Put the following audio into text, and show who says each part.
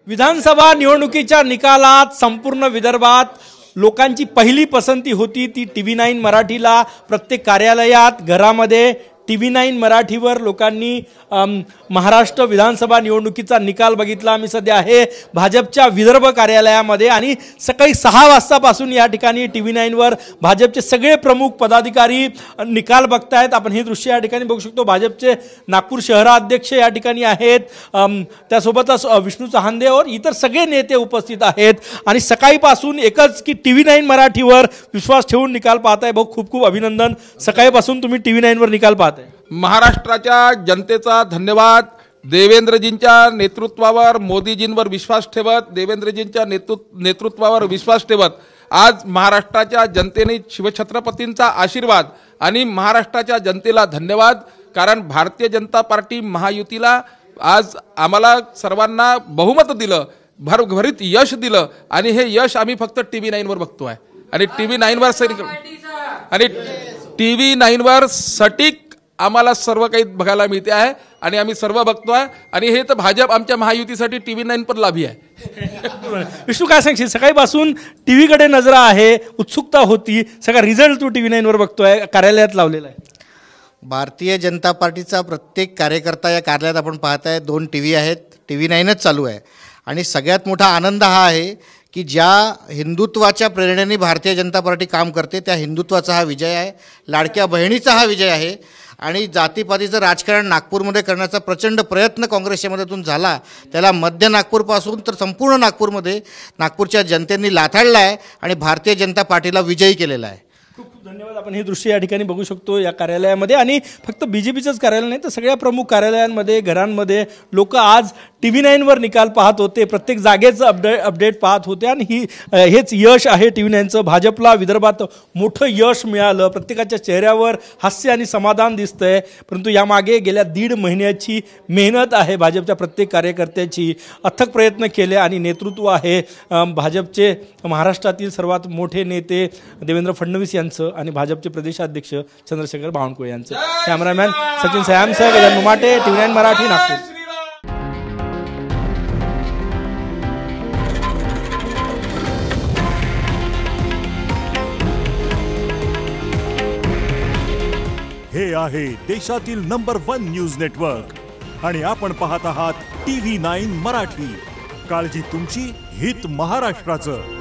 Speaker 1: विधानसभा निवडणुकीच्या निकालात संपूर्ण विदर्भात लोकांची पहिली पसंती होती ती TV9 मराठीला। प्रत्येक कार्यालयात घरामध्ये TV9 मराठीवर लोकांनी महाराष्ट्र विधानसभा निवडणुकीचा निकाल बघितला। मी सध्या आहे भाजपच्या विदर्भ कार्यालयामध्ये आणि सकाळी 6 वाजतापासून या ठिकाणी TV9 वर भाजपचे सगळे प्रमुख पदाधिकारी निकाल बघतायत। आपण हे दृश्य या ठिकाणी बघू शकतो। भाजपचे नागपूर शहराध्यक्ष या ठिकाणी आहेत, त्यासोबतच विष्णू चहांदे और इतर सगळे नेते उपस्थित आहेत आणि सकाळीपासून एकच की TV9 मराठीवर विश्वास ठेवून निकाल पाहताय। भाऊ खूप खूप अभिनंदन, सकाळीपासून तुम्ही TV9 वर निकाल पाहताय।
Speaker 2: महाराष्ट्राच्या जनतेचा धन्यवाद। देवेंद्रजींच्या नेतृत्वावर, मोदीजींवर विश्वास ठेवत, देवेंद्रजींच्या नेतृत्वावर विश्वास ठेवत आज महाराष्ट्राच्या जनतेने शिवछत्रपतींचा आशीर्वाद आणि महाराष्ट्राच्या जनतेला धन्यवाद। कारण भारतीय जनता पार्टी महायुतीला आज आम्हाला सर्वांना बहुमत दिलं, भरभरीत यश दिलं आणि हे यश आम्ही फक्त TV9 वर बघतोय आणि TV9 वर सटीक आम्हाला सर्व काही बघायला मिळते आहे आणि आम्ही सर्व बघतोय आणि हे तर भाजप आमच्या महायुतीसाठी TV9 पर लाभी आहे।
Speaker 1: विष्णू काय सांगशील, सकाळीपासून टीव्ही कडे नजर आहे, उत्सुकता होती, सगळा रिझल्ट तू TV9 वर बघतोय, कार्यालयात लावलेला आहे।
Speaker 3: भारतीय जनता पार्टीचा प्रत्येक कार्यकर्ता या कार्यालयात आपण पाहताय, 2 TV आहेत, TV9च चालू आहे आणि सगळ्यात मोठा आनंद हा आहे की ज्या हिंदुत्वाच्या प्रेरणेने भारतीय जनता पार्टी काम करते त्या हिंदुत्वाचा हा विजय आहे, लाडक्या बहिणीचा हा विजय आहे आणि जातीपातीचं राजकारण नागपूरमध्ये करण्याचा प्रचंड प्रयत्न काँग्रेसच्या मदतीतून झाला, त्याला मध्य नागपूरपासून तर संपूर्ण नागपूरमध्ये नागपूरच्या जनतेने लाथाडला आहे आणि भारतीय जनता पार्टीला विजयी केलेला आहे।
Speaker 1: खूप खूप धन्यवाद। आपण हे दृश्य या ठिकाणी बघू शकतो या कार्यालयामध्ये आणि फक्त BJPचंच कार्यालय नाही तर सगळ्या प्रमुख कार्यालयांमध्ये, घरांमध्ये लोक आज TV9 वर निकाल पाहत होते, प्रत्येक जागेचं अपडेट पाहत होते आणि हेच यश आहे TV9चं। भाजपला विदर्भात मोठं यश मिळालं, प्रत्येकाच्या चेहऱ्यावर हास्य आणि समाधान दिसतंय, परंतु यामागे गेल्या 1.5 महिन्याची मेहनत आहे भाजपच्या प्रत्येक कार्यकर्त्याची, अथक प्रयत्न केले आणि नेतृत्व आहे भाजपचे महाराष्ट्रातील सर्वात मोठे नेते देवेंद्र फडणवीस यांचं आणि भाजपचे प्रदेशाध्यक्ष चंद्रशेखर बावनकुळे यांचं। कॅमेरामॅन सचिन सयामसह गजानन मुमाटे, TV9 मराठी, नागपूर।
Speaker 4: हे आहे देशातील नंबर 1 न्यूज नेटवर्क आणि आपण पाहत आहात TV9 मराठी। काळजी तुमची, हित महाराष्ट्राचं।